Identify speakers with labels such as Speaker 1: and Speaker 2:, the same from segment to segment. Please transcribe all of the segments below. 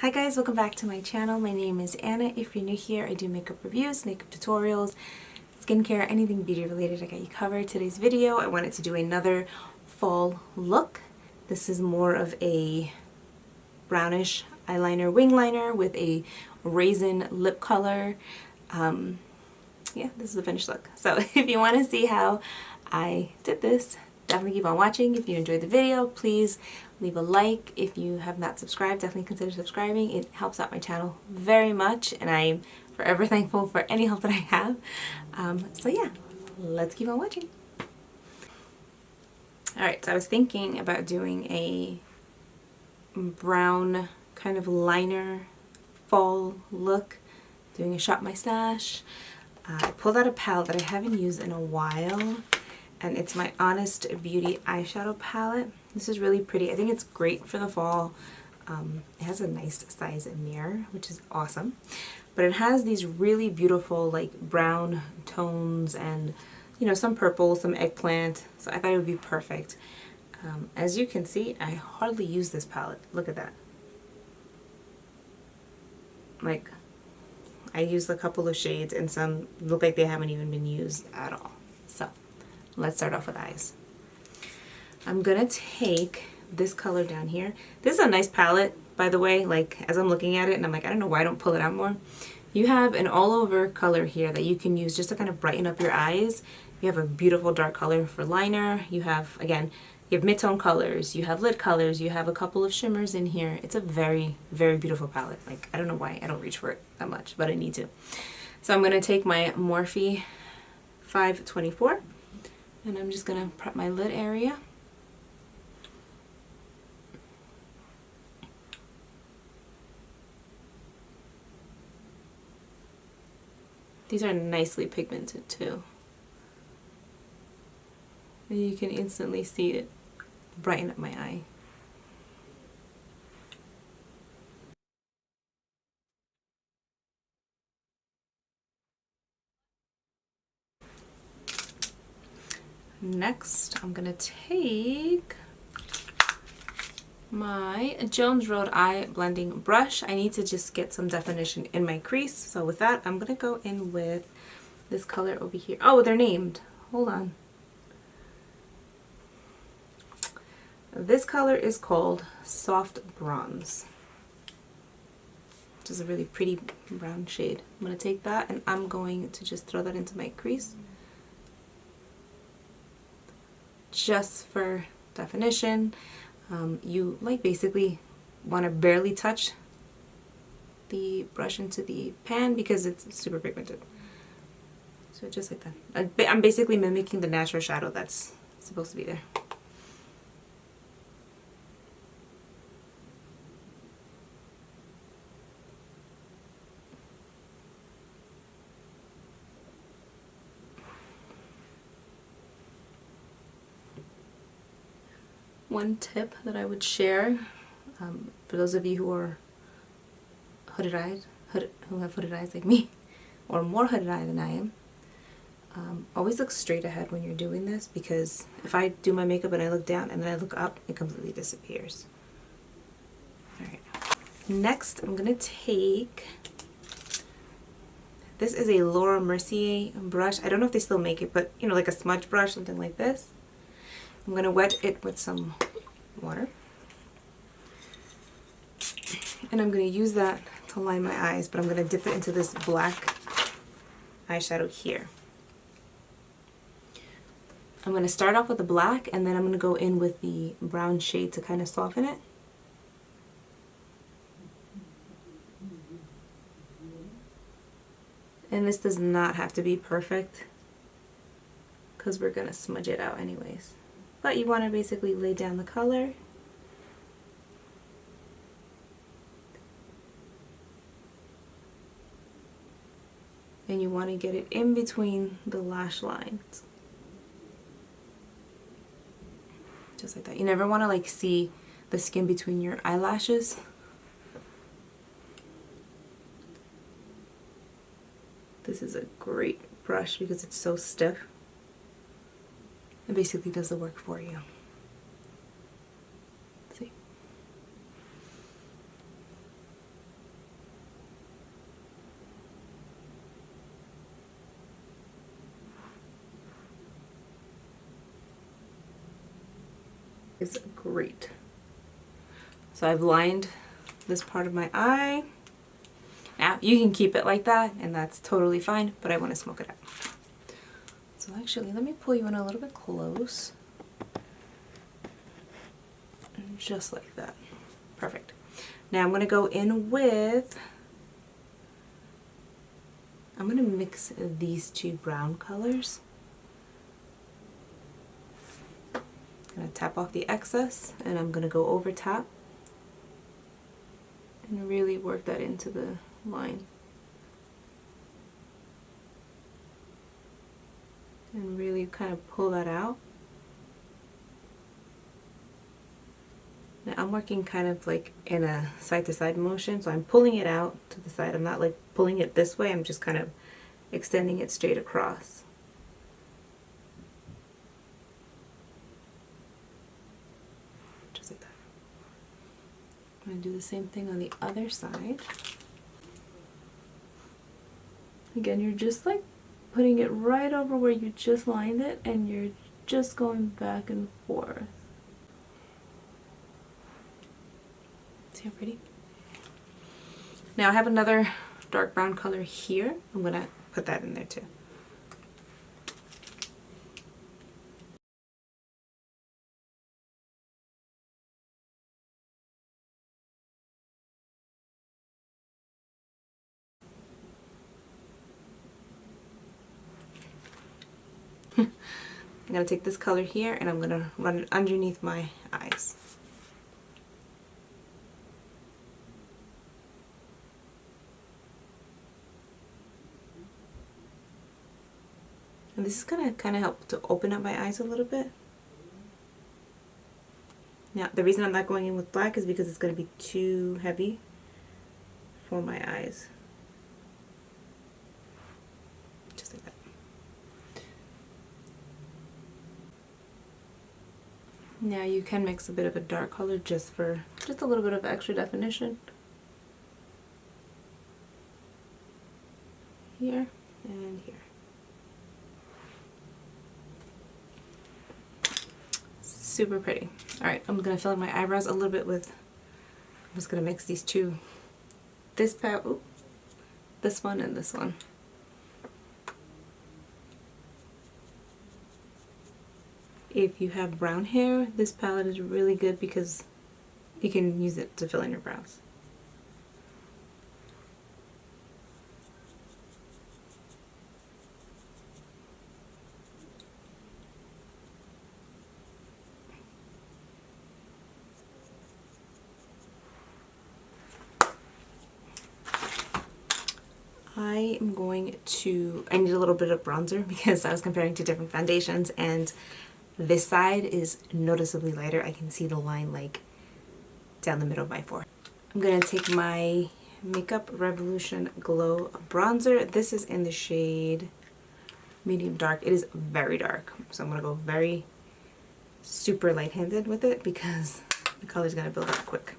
Speaker 1: Hi guys, welcome back to my channel. My name is Anna. If you're new here, I do makeup reviews, makeup tutorials, skincare, anything beauty related. I got you covered. Today's video, I wanted to do another fall look. This is more of a brownish eyeliner wing liner with a raisin lip color. Yeah, this is the finished look. So if you want to see how I did this, definitely keep on watching. If you enjoyed the video, please leave a like. If you have not subscribed, definitely consider subscribing. It helps out my channel very much, and I'm forever thankful for any help that I have. So yeah, let's keep on watching. Alright, so I was thinking about doing a brown kind of liner fall look, doing a Shop My Stash. I pulled out a palette that I haven't used in a while, and it's my Honest Beauty eyeshadow palette. This is really pretty. I think it's great for the fall. It has a nice size mirror, which is awesome. But it has these really beautiful like brown tones and, you know, some purple, some eggplant. So I thought it would be perfect. As you can see, I hardly use this palette. Look at that. Like, I used a couple of shades and some look like they haven't even been used at all. So let's start off with eyes. I'm gonna take this color down here. This is a nice palette, by the way, like as I'm looking at it and I'm like, I don't know why I don't pull it out more. You have an all over color here that you can use just to kind of brighten up your eyes. You have a beautiful dark color for liner. You have, again, you have mid-tone colors, you have lid colors, you have a couple of shimmers in here. It's a very, very beautiful palette. Like, I don't know why I don't reach for it that much, but I need to. So I'm gonna take my Morphe 524 and I'm just gonna prep my lid area. These are nicely pigmented too. And you can instantly see it brighten up my eye. Next, I'm gonna take my Jones Road Eye Blending Brush. I need to just get some definition in my crease. So with that, I'm gonna go in with this color over here. Oh, they're named. Hold on. This color is called Soft Bronze, which is a really pretty brown shade. I'm gonna take that and I'm going to just throw that into my crease, just for definition. You like basically want to barely touch the brush into the pan because it's super pigmented. So just like that. I'm basically mimicking the natural shadow that's supposed to be there. One tip that I would share for those of you who are hooded eyed, who have hooded eyes like me, or more hooded eyed than I am, always look straight ahead when you're doing this, because if I do my makeup and I look down and then I look up, it completely disappears. Alright. Next, I'm gonna take, this is a Laura Mercier brush. I don't know if they still make it, but you know, like a smudge brush, something like this. I'm going to wet it with some water, and I'm going to use that to line my eyes, but I'm going to dip it into this black eyeshadow here. I'm going to start off with the black, and then I'm going to go in with the brown shade to kind of soften it. And this does not have to be perfect, because we're going to smudge it out anyways. But you want to basically lay down the color. And you want to get it in between the lash lines. Just like that. You never want to like see the skin between your eyelashes. This is a great brush because it's so stiff. It basically does the work for you. See? is great. So I've lined this part of my eye. Now you can keep it like that and that's totally fine, but I want to smoke it out. So actually, let me pull you in a little bit close. Just like that. Perfect. Now I'm going to go in with, I'm going to mix these two brown colors. I'm going to tap off the excess and I'm going to go over top and really work that into the line. And really kind of pull that out. Now I'm working kind of like in a side to side motion, so I'm pulling it out to the side. I'm not like pulling it this way, I'm just kind of extending it straight across. Just like that. I'm going to do the same thing on the other side. Again, you're just like putting it right over where you just lined it and you're just going back and forth. See how pretty? Now I have another dark brown color here. I'm going to put that in there too. I'm going to take this color here and I'm going to run it underneath my eyes. And this is going to kind of help to open up my eyes a little bit. Now, the reason I'm not going in with black is because it's going to be too heavy for my eyes. Just like that. Now you can mix a bit of a dark color just for just a little bit of extra definition. Here and here. Super pretty. Alright, I'm going to fill in my eyebrows a little bit with, I'm just going to mix these two, this palette, this one and this one. If you have brown hair, this palette is really good because you can use it to fill in your brows. I am going to, I need a little bit of bronzer because I was comparing to different foundations and this side is noticeably lighter. I can see the line like down the middle of my forehead. I'm going to take my Makeup Revolution Glow Bronzer. This is in the shade medium dark. It is very dark. So I'm going to go very super light-handed with it because the color is going to build up quick.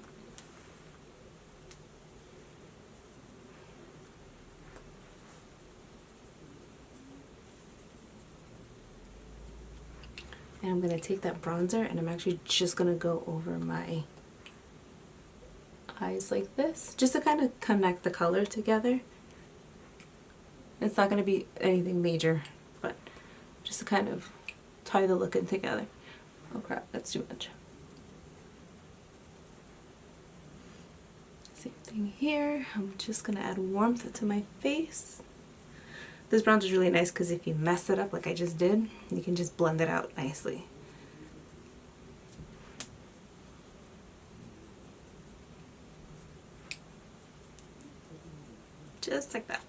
Speaker 1: And I'm going to take that bronzer and I'm actually just going to go over my eyes like this, just to kind of connect the color together. It's not going to be anything major, but just to kind of tie the look in together. Oh crap, that's too much. Same thing here. I'm just going to add warmth to my face. This bronzer is really nice because if you mess it up like I just did, you can just blend it out nicely. Just like that.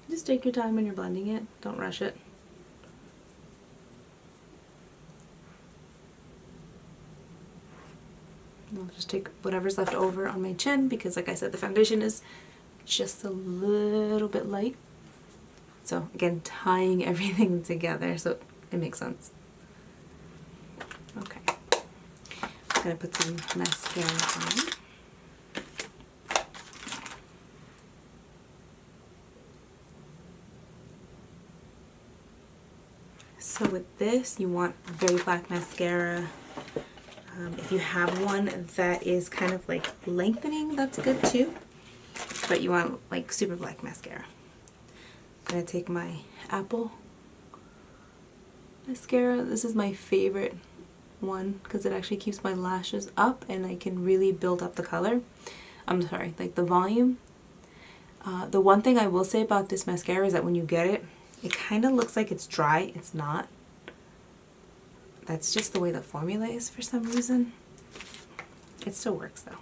Speaker 1: Just take your time when you're blending it. Don't rush it. I'll just take whatever's left over on my chin because like I said, the foundation is just a little bit light. So again, tying everything together so it makes sense. Okay. I'm going to put some mascara on. So with this, you want very black mascara. If you have one that is kind of like lengthening, that's good too. But you want like super black mascara. I'm gonna take my Apple mascara. This is my favorite one because it actually keeps my lashes up and I can really build up the color. I'm sorry, like the volume. The one thing I will say about this mascara is that when you get it, it kind of looks like it's dry. It's not. That's just the way the formula is for some reason. It still works though.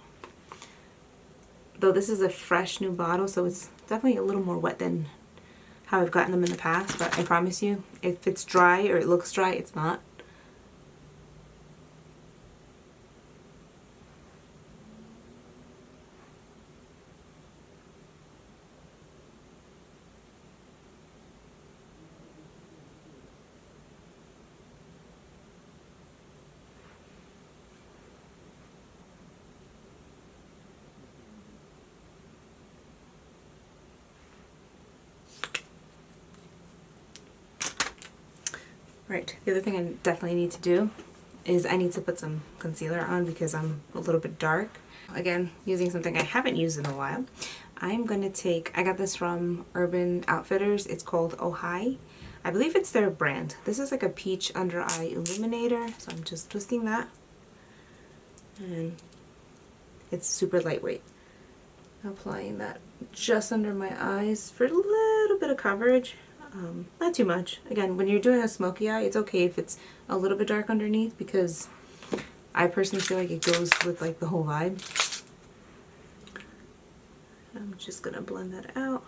Speaker 1: Though this is a fresh new bottle, so it's definitely a little more wet than how I've gotten them in the past, but I promise you, if it's dry or it looks dry, it's not. Right, the other thing I definitely need to do is I need to put some concealer on because I'm a little bit dark. Again, using something I haven't used in a while. I'm going to take, I got this from Urban Outfitters. It's called Oh Hi. I believe it's their brand. This is like a peach under eye illuminator. So I'm just twisting that. And it's super lightweight. Applying that just under my eyes for a little bit of coverage. Not too much. Again, when you're doing a smoky eye, it's okay if it's a little bit dark underneath because I personally feel like it goes with like the whole vibe. I'm just gonna blend that out.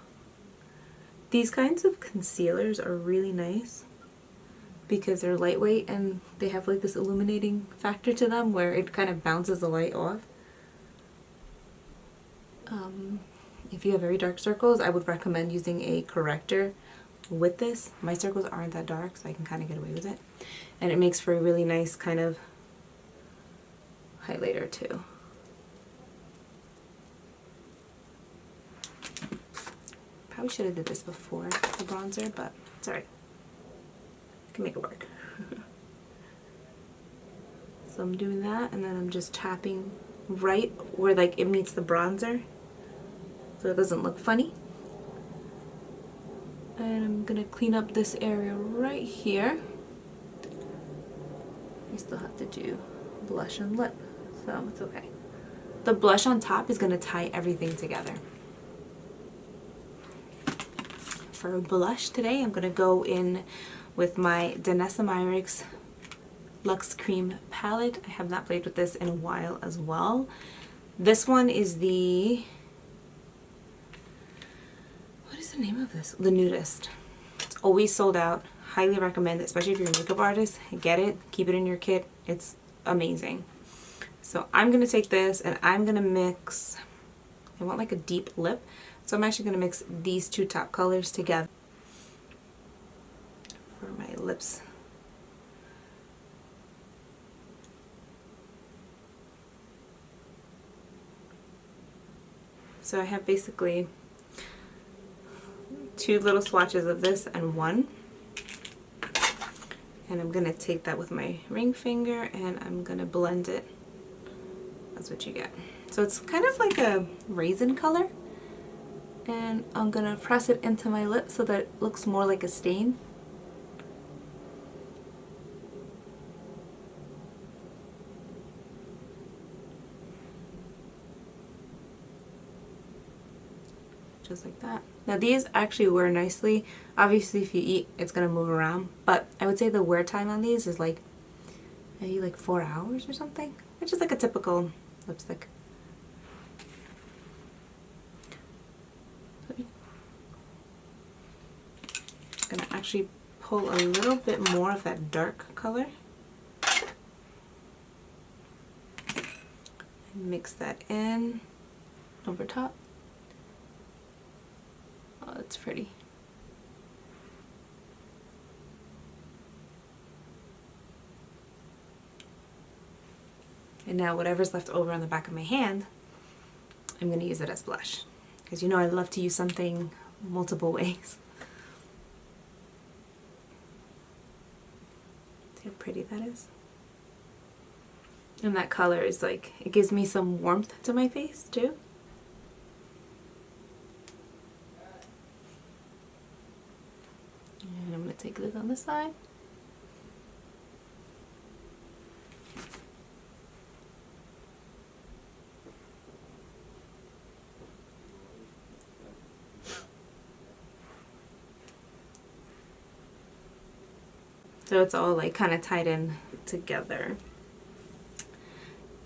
Speaker 1: These kinds of concealers are really nice because they're lightweight and they have like this illuminating factor to them where it kind of bounces the light off. If you have very dark circles, I would recommend using a corrector with this. My circles aren't that dark, so I can kind of get away with it. And it makes for a really nice kind of highlighter too. Probably should have did this before the bronzer, but it's alright. I can make it work. So I'm doing that, and then I'm just tapping right where like it meets the bronzer so it doesn't look funny. And I'm gonna clean up this area right here. We still have to do blush and lip, so it's okay. The blush on top is gonna tie everything together. For blush today, I'm gonna go in with my Danessa Myricks Luxe Cream palette. I have not played with this in a while as well. This one is the, what is the name of this? The Nudist. It's always sold out. Highly recommend it, especially if you're a makeup artist. Get it, keep it in your kit. It's amazing. So I'm gonna take this and I'm gonna mix, I want like a deep lip. So I'm actually gonna mix these two top colors together for my lips. So I have basically two little swatches of this and one. And I'm gonna take that with my ring finger and I'm gonna blend it. That's what you get. So it's kind of like a raisin color. And I'm gonna press it into my lip so that it looks more like a stain. Just like that. Now these actually wear nicely. Obviously if you eat, it's gonna move around, but I would say the wear time on these is like maybe like 4 hours or something, which is like a typical lipstick. I'm gonna actually pull a little bit more of that dark color and mix that in over top. Oh, that's pretty. And now whatever's left over on the back of my hand, I'm going to use it as blush. Because you know I love to use something multiple ways. how pretty that is. And that color is like, it gives me some warmth to my face too. And I'm going to take this on this side. So it's all like kind of tied in together.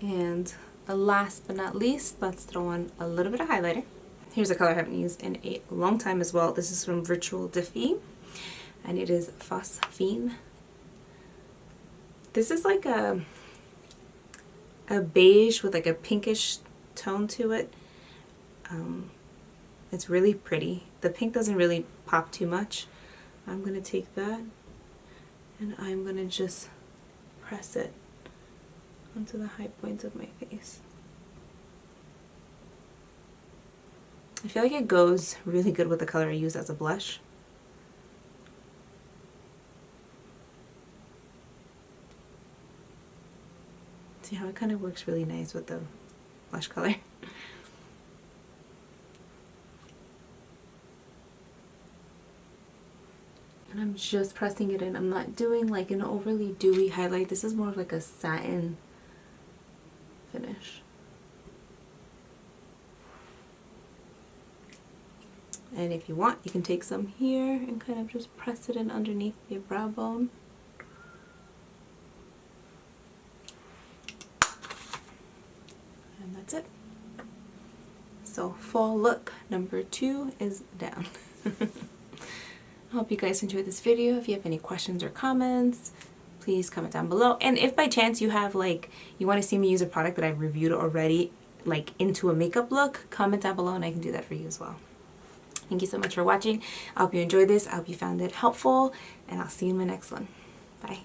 Speaker 1: And last but not least, let's throw on a little bit of highlighter. Here's a color I haven't used in a long time as well. This is from Rituel and it is Phosphene. This is like a beige with like a pinkish tone to it. It's really pretty. The pink doesn't really pop too much. I'm gonna take that and I'm gonna just press it onto the high points of my face. I feel like it goes really good with the color I use as a blush. See how it kind of works really nice with the blush color. And I'm just pressing it in. I'm not doing like an overly dewy highlight. This is more of like a satin finish. And if you want, you can take some here and kind of just press it in underneath your brow bone. And that's it. So fall look number 2 is down. I hope you guys enjoyed this video. If you have any questions or comments, please comment down below. And if by chance you have like, you want to see me use a product that I've reviewed already, like into a makeup look, comment down below and I can do that for you as well. Thank you so much for watching. I hope you enjoyed this. I hope you found it helpful and I'll see you in my next one. Bye.